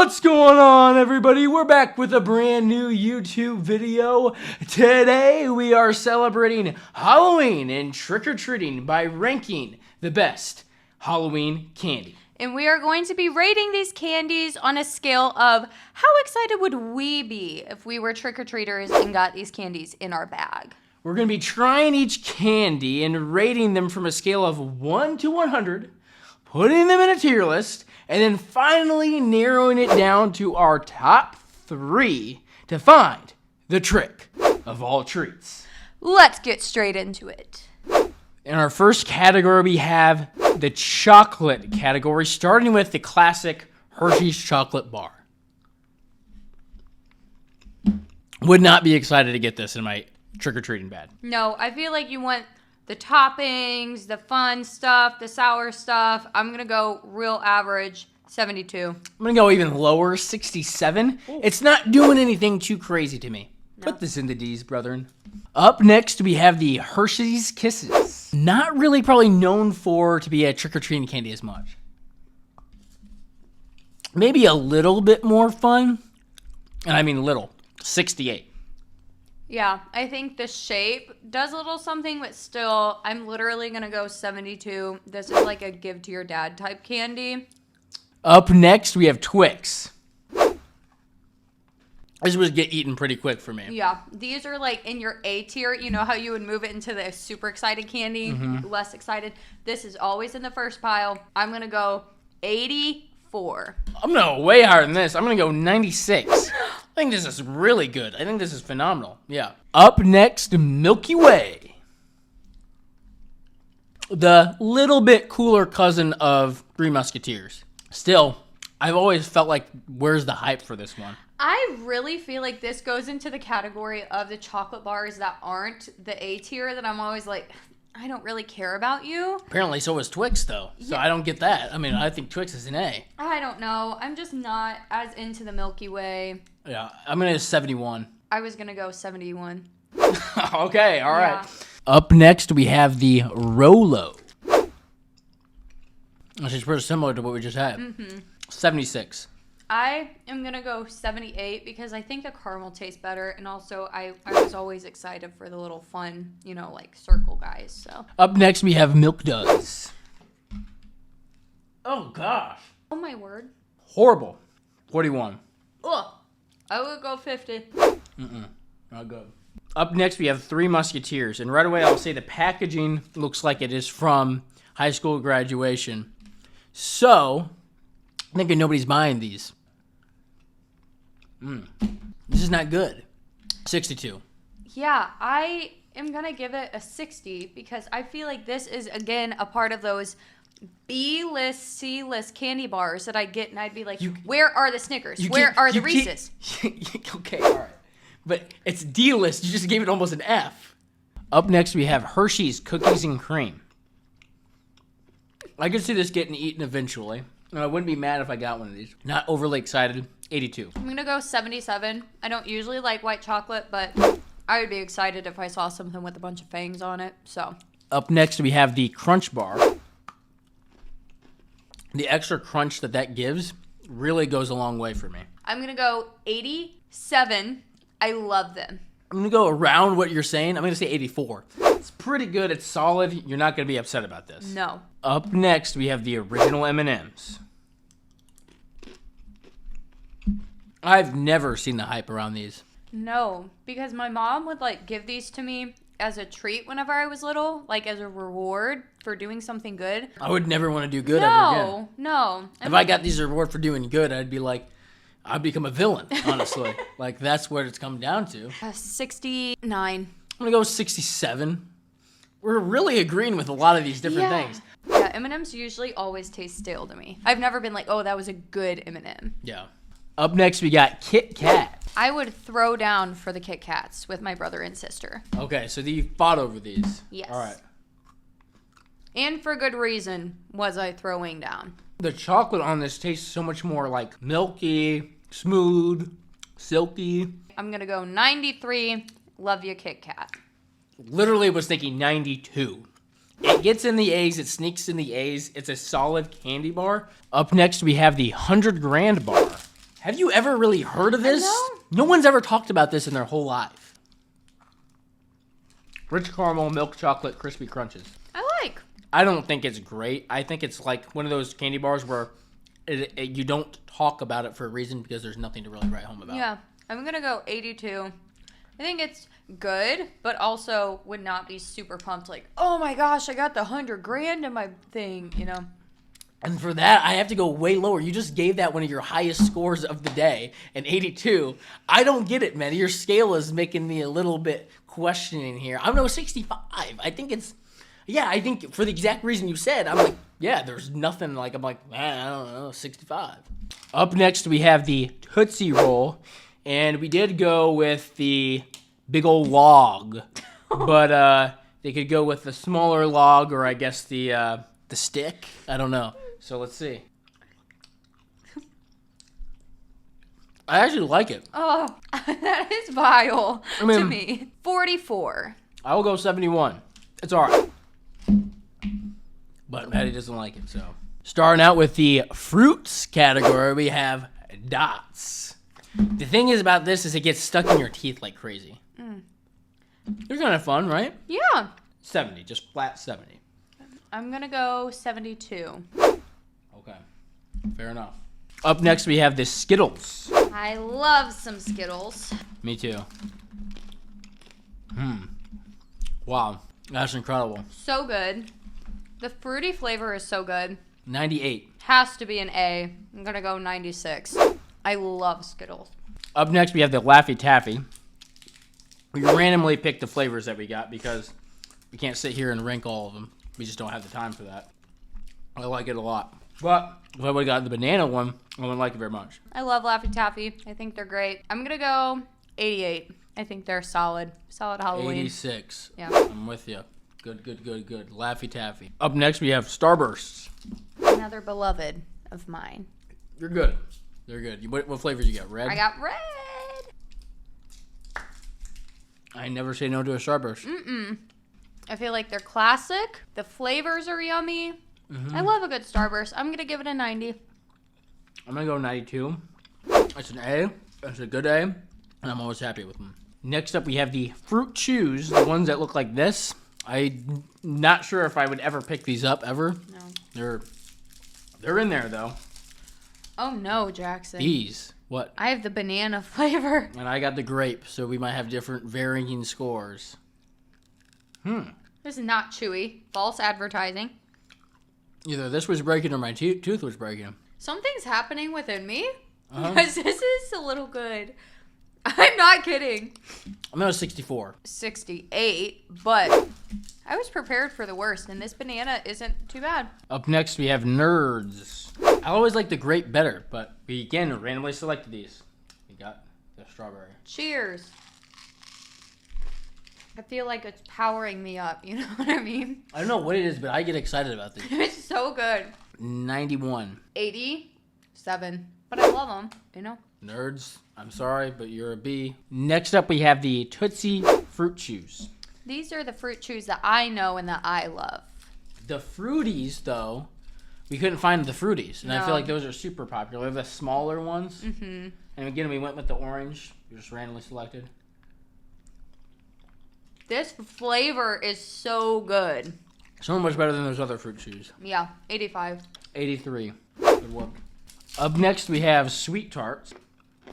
What's going on, everybody? We're back with a brand new YouTube video. Today we are celebrating Halloween and trick-or-treating by ranking the best Halloween candy. And we are going to be rating these candies on a scale of how excited would we be if we were trick-or-treaters and got these candies in our bag. We're going to be trying each candy and rating them from a scale of 1 to 100, putting them in a tier list, and then finally narrowing it down to our top 3 to find the trick of all treats. Let's get straight into it. In our first category, we have the chocolate category, starting with the classic Hershey's chocolate bar. Would not be excited to get this in my trick-or-treating bag. No, I feel like you want the toppings, the fun stuff, the sour stuff. I'm going to go real average, 72. I'm going to go even lower, 67. Ooh. It's not doing anything too crazy to me. No. Put this in the D's, brethren. Up next, we have the Hershey's Kisses. Not really probably known to be a trick-or-treating candy as much. Maybe a little bit more fun. And I mean little. 68. Yeah, I think the shape does a little something, but still, I'm literally going to go 72. This is like a give to your dad type candy. Up next, we have Twix. This would get eaten pretty quick for me. Yeah, these are like in your A tier. You know how you would move it into the super excited candy, less excited. This is always in the first pile. I'm going to go 84. I'm going to go way higher than this. I'm going to go 96. I think this is really good. I think this is phenomenal. Yeah. Up next, Milky Way. The little bit cooler cousin of Three Musketeers. Still, I've always felt like, where's the hype for this one? I really feel like this goes into the category of the chocolate bars that aren't the A tier that I'm always like, I don't really care about you. Apparently so is Twix, though. So yeah. I don't get that. I mean, I think Twix is an A. I don't know. I'm just not as into the Milky Way. Yeah, I'm going to 71. I was going to go 71. Okay, all right. Yeah. Up next, we have the Rolo. Which is pretty similar to what we just had. 76. I am going to go 78 because I think the caramel tastes better. And also, I was always excited for the little fun, like circle guys. So. Up next, we have Milk Duds. Oh, gosh. Oh, my word. Horrible. 41. Ugh. I would go 50. Not good. Up next, we have Three Musketeers. And right away, I'll say the packaging looks like it is from high school graduation. So, I'm thinking nobody's buying these. This is not good. 62. Yeah, I am going to give it a 60 because I feel like this is, again, a part of those B-list, C-list candy bars that I get, and I'd be like, where are the Snickers? Where are the Reese's? Okay, all right. But it's D-list. You just gave it almost an F. Up next, we have Hershey's Cookies and Cream. I could see this getting eaten eventually. And I wouldn't be mad if I got one of these. Not overly excited. 82. I'm going to go 77. I don't usually like white chocolate, but I would be excited if I saw something with a bunch of fangs on it. So. Up next, we have the Crunch Bar. The extra crunch that gives really goes a long way for me. I'm going to go 87. I love them. I'm going to go around what you're saying. I'm going to say 84. It's pretty good. It's solid. You're not going to be upset about this. No. Up next, we have the original M&Ms. I've never seen the hype around these. No, because my mom would give these to me as a treat whenever I was little, as a reward for doing something good. I would never want to do good ever again. No. If I got these reward for doing good, I'd be like, I'd become a villain, honestly. That's what it's come down to. 69. I'm going to go 67. We're really agreeing with a lot of these different things. Yeah, M&M's usually always taste stale to me. I've never been like, oh, that was a good M&M. Yeah. Up next, we got Kit Kat. I would throw down for the Kit Kats with my brother and sister. Okay, so you fought over these. Yes. All right. And for good reason was I throwing down. The chocolate on this tastes so much more milky, smooth, silky. I'm going to go 93. Love you, Kit Kat. Literally was thinking 92. It gets in the A's. It sneaks in the A's. It's a solid candy bar. Up next, we have the 100 Grand Bar. Have you ever really heard of this? know. No one's ever talked about this in their whole life. Rich caramel, milk chocolate, crispy crunches. I like. I don't think it's great. I think it's like one of those candy bars where you don't talk about it for a reason because there's nothing to really write home about. Yeah, I'm going to go 82. I think it's good, but also would not be super pumped like, oh my gosh, I got the $100,000 in my thing, you know? And for that, I have to go way lower. You just gave that one of your highest scores of the day, an 82. I don't get it, man. Your scale is making me a little bit questioning here. I'm no 65. I think it's, yeah, I think for the exact reason you said, I'm like, yeah, there's nothing like, I'm like, man, I don't know, 65. Up next, we have the Tootsie Roll, and we did go with the big old log, but they could go with the smaller log, or I guess the stick. I don't know. So let's see. I actually like it. Oh, that is vile I mean, to me. 44. I will go 71. It's all right. But Maddie doesn't like it, so. Starting out with the fruits category, we have dots. The thing is about this is it gets stuck in your teeth like crazy. They're kind of fun, right? Yeah. 70, just flat 70. I'm going to go 72. Okay, fair enough. Up next, we have the Skittles. I love some Skittles. Me too. Wow, that's incredible. So good. The fruity flavor is so good. 98. Has to be an A. I'm going to go 96. I love Skittles. Up next, we have the Laffy Taffy. We randomly picked the flavors that we got because we can't sit here and rank all of them. We just don't have the time for that. I like it a lot. But if I would have gotten the banana one, I wouldn't like it very much. I love Laffy Taffy. I think they're great. I'm going to go 88. I think they're solid. Solid Halloween. 86. Yeah. I'm with you. Good. Laffy Taffy. Up next, we have Starbursts. Another beloved of mine. You're good. They're good. What flavors you got? Red? I got red. I never say no to a Starburst. I feel like they're classic. The flavors are yummy. I love a good Starburst. I'm going to give it a 90. I'm going to go 92. That's an A. That's a good A. And I'm always happy with them. Next up, we have the Fruit Chews. The ones that look like this. I'm not sure if I would ever pick these up, ever. No. They're in there, though. Oh, no, Jackson. These. What? I have the banana flavor. And I got the grape, so we might have different varying scores. This is not chewy. False advertising. Either this was breaking or my tooth was breaking. Something's happening within me. Because this is a little good. I'm not kidding. I'm going to 64. 68, but I was prepared for the worst, and this banana isn't too bad. Up next, we have Nerds. I always like the grape better, but we again randomly selected these. We got the strawberry. Cheers. I feel like it's powering me up, you know what I mean? I don't know what it is, but I get excited about these. It's so good. 91. 87. But I love them, you know? Nerds, I'm sorry, but you're a B. Next up, we have the Tootsie Fruit Chews. These are the fruit chews that I know and that I love. The Fruities, though, we couldn't find the Fruities. And I No. feel like those are super popular. They're the smaller ones. And again, we went with the orange. We just randomly selected. This flavor is so good. So much better than those other Fruit Chews. Yeah, 85. 83. Good work. Up next, we have Sweet Tarts.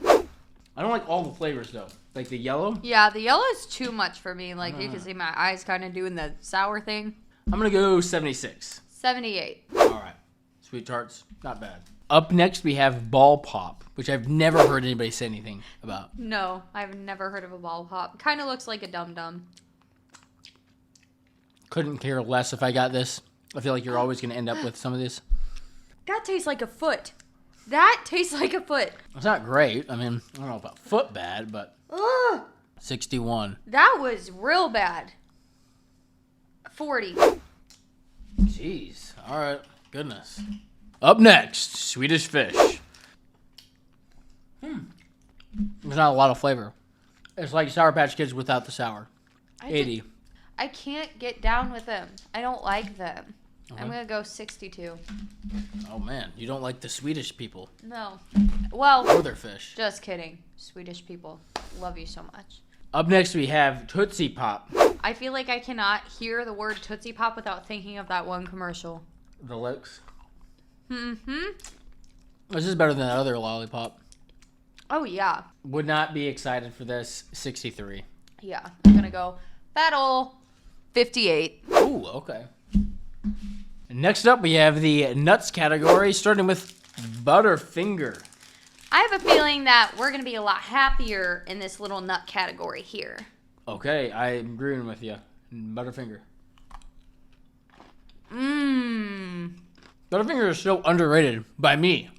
I don't like all the flavors, though. Like the yellow. Yeah, the yellow is too much for me. Like, you can see my eyes kind of doing the sour thing. I'm going to go 76. 78. All right. Sweet Tarts, not bad. Up next, we have Ball Pop, which I've never heard anybody say anything about. No, I've never heard of a ball pop. Kind of looks like a Dum Dum. Couldn't care less if I got this. I feel like you're always going to end up with some of this. That tastes like a foot. That tastes like a foot. It's not great. I mean, I don't know about foot bad, but Ugh. 61. That was real bad. 40. Jeez. All right. Goodness. Up next, Swedish Fish. There's not a lot of flavor. It's like Sour Patch Kids without the sour. 80. I can't get down with them. I don't like them. I'm going to go 62. Oh, man. You don't like the Swedish people. No. Well, or their fish. Just kidding. Swedish people. Love you so much. Up next, we have Tootsie Pop. I feel like I cannot hear the word Tootsie Pop without thinking of that one commercial. The lips. Mm-hmm. This is better than that other lollipop. Oh, yeah. Would not be excited for this. 63. Yeah. I'm going to go battle 58. Ooh, okay. Next up, we have the nuts category, starting with Butterfinger. I have a feeling that we're going to be a lot happier in this little nut category here. Okay, I'm agreeing with you. Butterfinger. Mmm. Butterfinger is so underrated by me.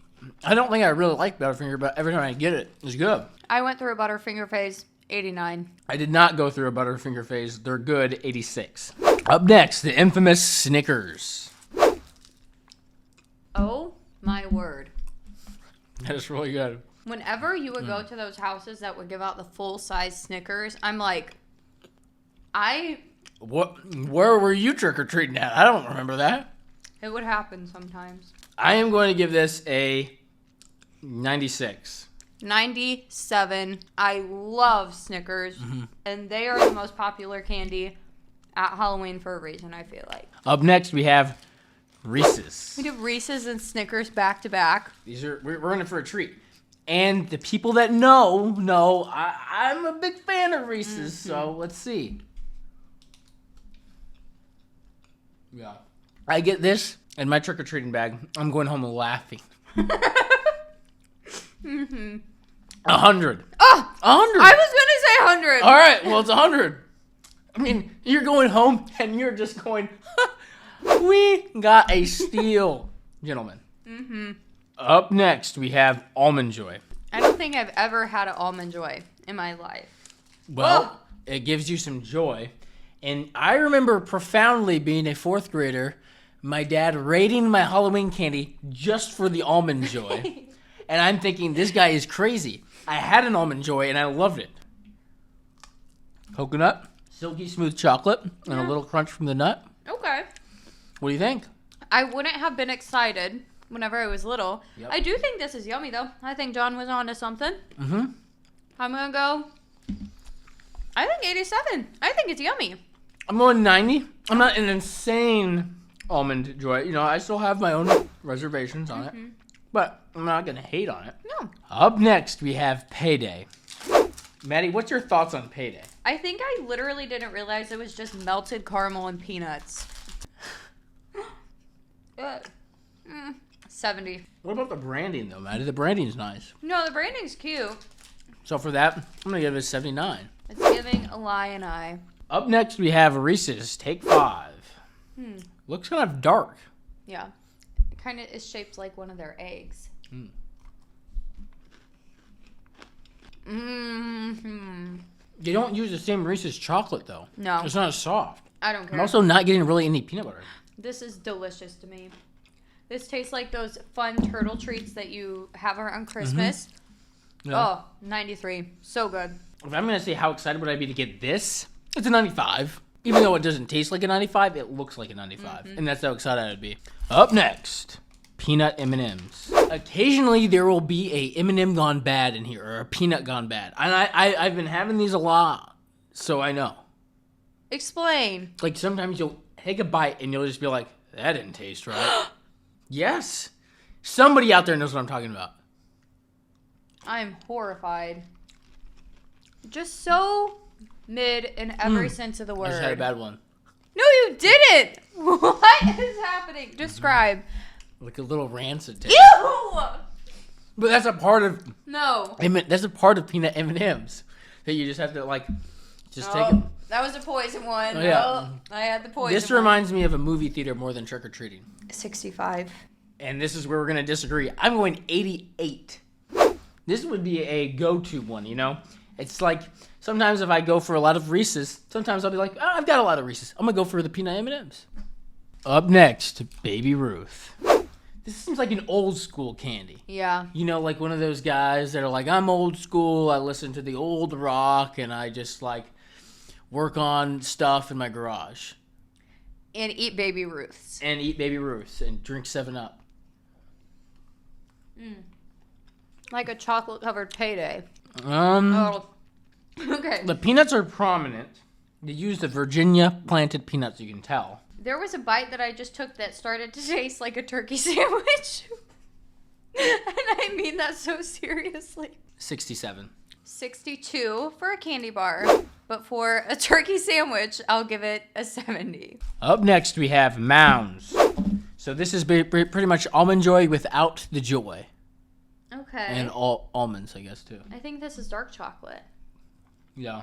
I don't think I really like Butterfinger, but every time I get it, it's good. I went through a Butterfinger phase, 89. I did not go through a Butterfinger phase. They're good, 86. Up next, the infamous Snickers. Oh, my word. That is really good. Whenever you would go to those houses that would give out the full-size Snickers, I'm like, Where were you trick-or-treating at? I don't remember that. It would happen sometimes. I am going to give this a 96. 97. I love Snickers, and they are the most popular candy at Halloween for a reason, I feel like. Up next, we have Reese's. We do Reese's and Snickers back to back. We're in it for a treat. And the people that know, I'm a big fan of Reese's, so let's see. Yeah. I get this in my trick-or-treating bag. I'm going home laughing. 100. Oh! 100. I was going to say 100. All right, well, it's 100. I mean, you're going home and you're just going, we got a steal, gentlemen. Up next, we have Almond Joy. I don't think I've ever had an Almond Joy in my life. Well, it gives you some joy. And I remember profoundly being a fourth grader, my dad raiding my Halloween candy just for the Almond Joy. And I'm thinking, this guy is crazy. I had an Almond Joy and I loved it. Coconut, silky smooth chocolate, and a little crunch from the nut. Okay. What do you think? I wouldn't have been excited whenever I was little. Yep. I do think this is yummy, though. I think John was on to something. I'm going to go, I think 87. I think it's yummy. I'm going 90. I'm not an insane Almond Joy. You know, I still have my own reservations on it. But I'm not going to hate on it. No. Up next, we have Payday. Maddie, what's your thoughts on Payday? I think I literally didn't realize it was just melted caramel and peanuts. 70. What about the branding, though, Maddie? The branding's nice. No, the branding's cute. So for that, I'm going to give it a 79. It's giving a lion eye. Up next, we have Reese's Take 5. Looks kind of dark. Yeah. It kind of is shaped like one of their eggs. They don't use the same Reese's chocolate, though. No. It's not as soft. I don't care. I'm also not getting really any peanut butter. This is delicious to me. This tastes like those fun turtle treats that you have around Christmas. Yeah. Oh, 93. So good. If I'm going to say how excited would I be to get this, it's a 95. Even though it doesn't taste like a 95, it looks like a 95. And that's how excited I'd be. Up next, peanut M&Ms. Occasionally, there will be a M&M gone bad in here, or a peanut gone bad. And I've been having these a lot, so I know. Explain. Like, sometimes you'll take a bite, and you'll just be like, that didn't taste right. Yes. Somebody out there knows what I'm talking about. I'm horrified. Just so mid in every sense of the word. I just had a bad one. No, you didn't. What is happening? Describe. Like a little rancid taste. Ew! But that's a part of... No. That's a part of peanut M&Ms. That you just have to, like, just take it. That was a poison one. Oh, yeah. Oh, I had the poison This one. reminds me of a movie theater more than trick-or-treating. 65. And this is where we're going to disagree. I'm going 88. This would be a go-to one, you know? It's like, sometimes if I go for a lot of Reese's, sometimes I'll be like, I've got a lot of Reese's. I'm going to go for the peanut M&Ms. Up next, Baby Ruth. This seems like an old school candy. Yeah. You know, like one of those guys that are like, I'm old school, I listen to the old rock, and I just like work on stuff in my garage. And eat Baby Ruths. And eat Baby Ruths and drink 7-Up. Like a chocolate-covered payday. Oh. Okay. The peanuts are prominent. They use the Virginia planted peanuts, you can tell. There was a bite that I just took that started to taste like a turkey sandwich. And I mean that so seriously. 67. 62 for a candy bar. But for a turkey sandwich, I'll give it a 70. Up next, we have Mounds. So this is pretty much Almond Joy without the joy. Okay. And all almonds, I guess, too. I think this is dark chocolate. Yeah.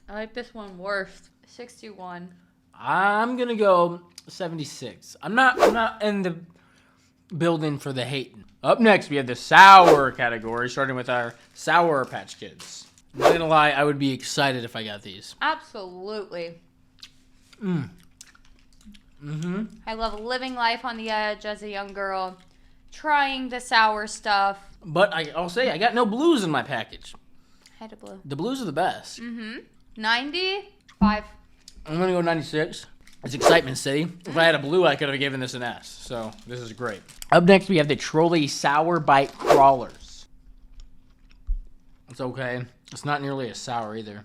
I like this one worse. 61. I'm going to go 76. I'm not in the building for the hating. Up next, we have the sour category, starting with our Sour Patch Kids. I'm not going to lie, I would be excited if I got these. Absolutely. Mm-hmm. I love living life on the edge as a young girl, trying the sour stuff. But I'll say, I got no blues in my package. I had a blue. The blues are the best. 95. I'm going to go 96. It's Excitement City. If I had a blue, I could have given this an S. So this is great. Up next, we have the Trolley Sour Bite Crawlers. It's okay. It's not nearly as sour either.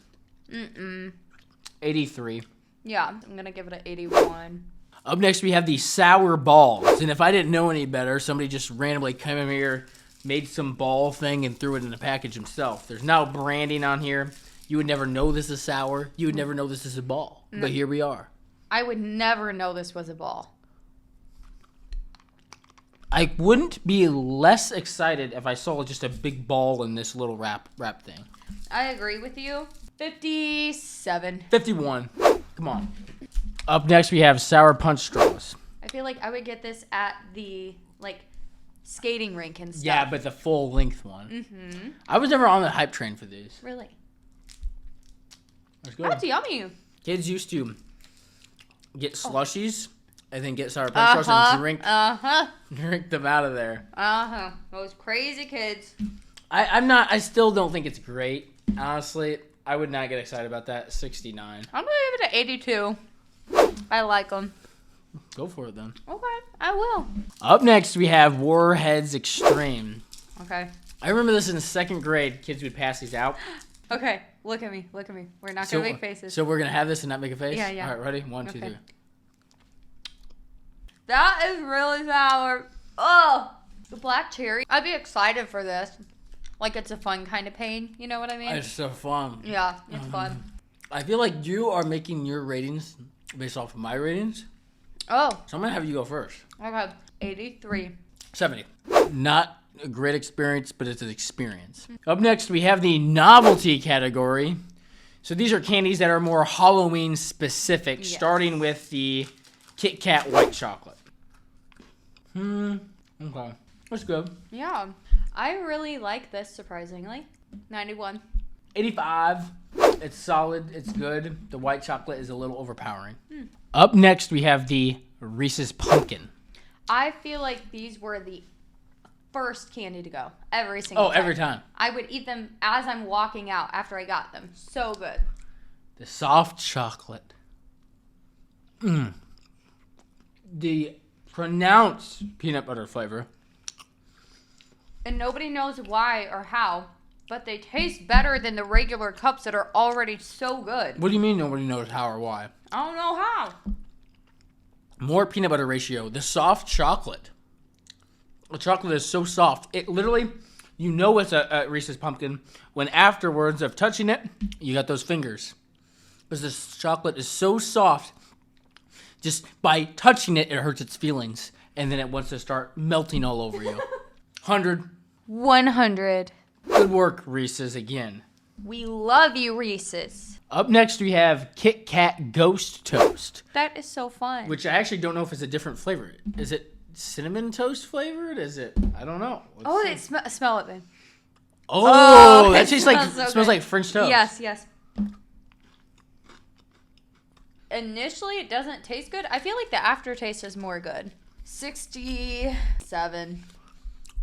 83. Yeah, I'm going to give it an 81. Up next, we have the Sour Balls. And if I didn't know any better, somebody just randomly came in here, made some ball thing, and threw it in the package himself. There's no branding on here. You would never know this is sour. You would never know this is a ball. But here we are. I would never know this was a ball. I wouldn't be less excited if I saw just a big ball in this little wrap thing. I agree with you. 57. 51. Come on. Up next, we have Sour Punch Straws. I feel like I would get this at the, skating rink and stuff. Yeah, but the full length one. I was never on the hype train for these. Really? Let's go. That's yummy. Kids used to get slushies and then get Sour Punch Straws and drink them out of there. Those crazy kids. I still don't think it's great. Honestly, I would not get excited about that. 69. I'm going to give it an 82. I like them. Go for it then. Okay, I will. Up next, we have Warheads Extreme. Okay. I remember this in 2nd grade. Kids would pass these out. Okay, look at me. We're not going to make faces. So we're going to have this and not make a face? Yeah. All right, ready? 1, 2, 3. That is really sour. Oh, the black cherry. I'd be excited for this. Like it's a fun kind of pain. You know what I mean? It's so fun. Yeah, it's fun. I feel like you are making your ratings based off of my ratings. Oh. So I'm going to have you go first. Okay. 83. 70. Not a great experience, but it's an experience. Up next, we have the novelty category. So these are candies that are more Halloween specific, Yes. starting with the Kit Kat white chocolate. Okay. That's good. Yeah. I really like this, surprisingly. 91. 85. It's solid. It's good. The white chocolate is a little overpowering. Up next, we have the Reese's Pumpkin. I feel like these were the first candy to go. Every single time. Every time. I would eat them as I'm walking out after I got them. So good. The soft chocolate. The pronounced peanut butter flavor. And nobody knows why or how, but they taste better than the regular cups that are already so good. What do you mean nobody knows how or why? I don't know how. More peanut butter ratio. The soft chocolate. The chocolate is so soft. It literally, you know it's a Reese's Pumpkin when afterwards of touching it, you got those fingers. Because this chocolate is so soft, just by touching it, it hurts its feelings. And then it wants to start melting all over you. 100. 100. Good work, Reese's, again. We love you, Reese's. Up next, we have Kit Kat Ghost Toast. That is so fun. Which I actually don't know if it's a different flavor. Is it cinnamon toast flavored? Is it? I don't know. Let's see. Smell it, babe. Oh, that it tastes like smells so smells good. like French toast. Yes. Initially, it doesn't taste good. I feel like the aftertaste is more good. 67.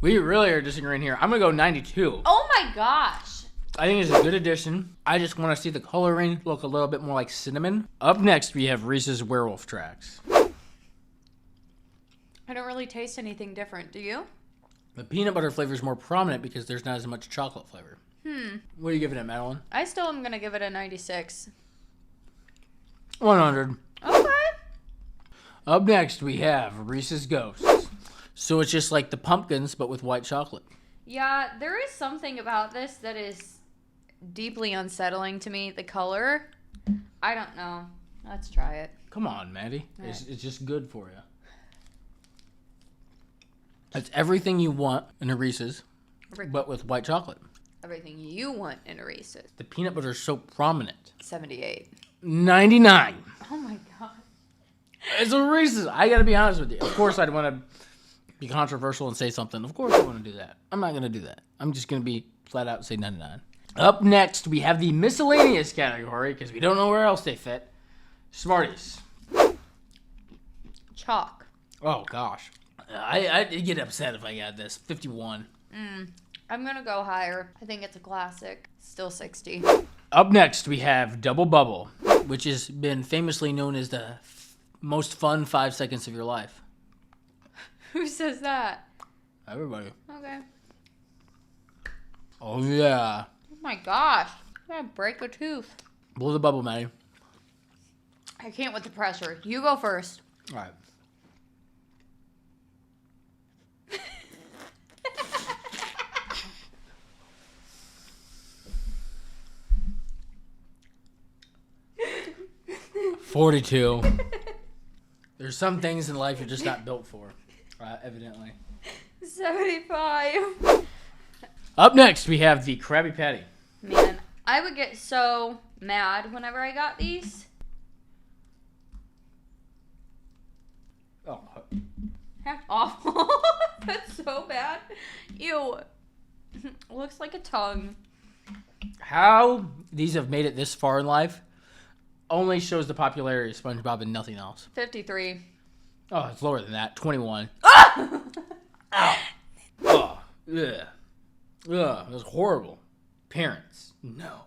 We really are disagreeing here. I'm gonna go 92. Oh my gosh. I think it's a good addition. I just want to see the coloring look a little bit more like cinnamon. Up next, we have Reese's Werewolf Tracks. I don't really taste anything different. Do you? The peanut butter flavor is more prominent because there's not as much chocolate flavor. What are you giving it, Madeline? I still am going to give it a 96. 100. Okay. Up next, we have Reese's Ghosts. So it's just like the pumpkins, but with white chocolate. Yeah, there is something about this that is deeply unsettling to me. The color. I don't know. Let's try it. Come on, Maddie. Right. It's just good for you. It's everything you want in a Reese's, but with white chocolate. Everything you want in a Reese's. The peanut butter is so prominent. 78. 99. Oh my god. It's a Reese's. I gotta be honest with you. Of course, I'd want to be controversial and say something. Of course, I want to do that. I'm not gonna do that. I'm just gonna be flat out and say 99. Up next, we have the miscellaneous category because we don't know where else they fit. Smarties. Chalk. Oh gosh, I'd get upset if I got this. 51. I'm gonna go higher. I think it's a classic. Still 60. Up next, we have Double Bubble, which has been famously known as the most fun 5 seconds of your life. Who says that? Everybody. Okay. Oh yeah. Oh my gosh. I'm gonna break a tooth. Blow the bubble, Maddie. I can't with the pressure. You go first. All right. $42. There's some things in life you're just not built for, evidently. 75. Up next, we have the Krabby Patty. Man, I would get so mad whenever I got these. Oh, That's awful. That's so bad. Ew. Looks like a tongue. how these have made it this far in life only shows the popularity of SpongeBob and nothing else. 53. Oh, it's lower than that. 21. Ow. Oh, ugh. Ugh, it was horrible. Parents, no.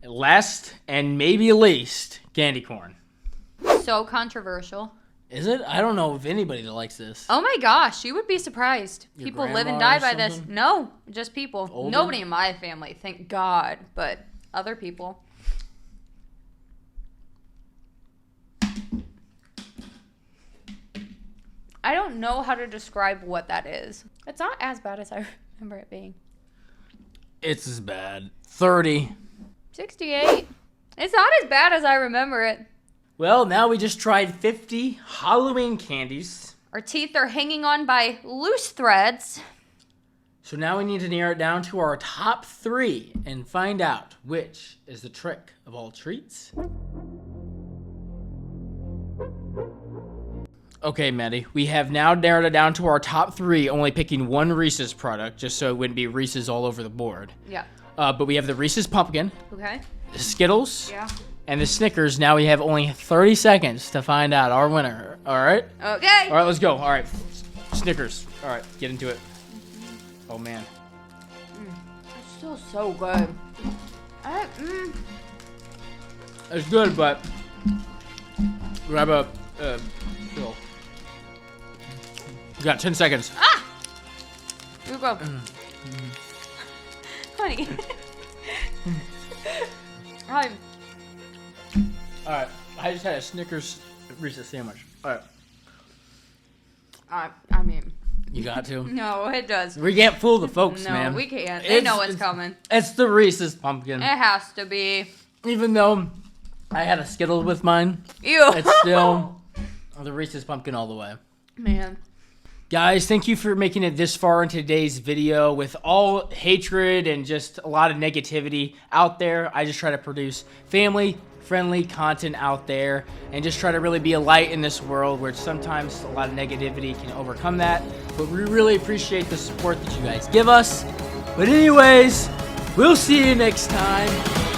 Last and maybe least, candy corn. So controversial. Is it? I don't know if anybody that likes this. Oh my gosh, you would be surprised. Your People live and grandma die or by this. something? No, just people. Older? Nobody in my family, thank God, but other people. I don't know how to describe what that is. It's not as bad as I remember it being. It's as bad. 30. 68. It's not as bad as I remember it. Well, now we just tried 50 Halloween candies. Our teeth are hanging on by loose threads. So now we need to narrow it down to our top 3 and find out which is the trick of all treats. Okay, Maddie, we have now narrowed it down to our top 3, only picking one Reese's product, just so it wouldn't be Reese's all over the board. Yeah. But we have the Reese's Pumpkin, Okay. the Skittles, Yeah. and the Snickers. Now we have only 30 seconds to find out our winner. All right? Okay. All right, let's go. All right, Snickers. All right, get into it. Oh, man. It's still so good. It's good, but grab a pill. You got 10 seconds. Ah! You go. Honey. Hi. All right, I just had a Snickers Reese's sandwich. All right, I mean, you got to. no, it does. We can't fool the folks, No, man. we can't. They know what's coming. It's the Reese's Pumpkin. It has to be. Even though I had a Skittle with mine, Ew. it's still the Reese's Pumpkin all the way. Man. Guys, thank you for making it this far in today's video. With all hatred and just a lot of negativity out there, I just try to produce family-friendly content out there and just try to really be a light in this world where sometimes a lot of negativity can overcome that. But we really appreciate the support that you guys give us. But anyways, we'll see you next time.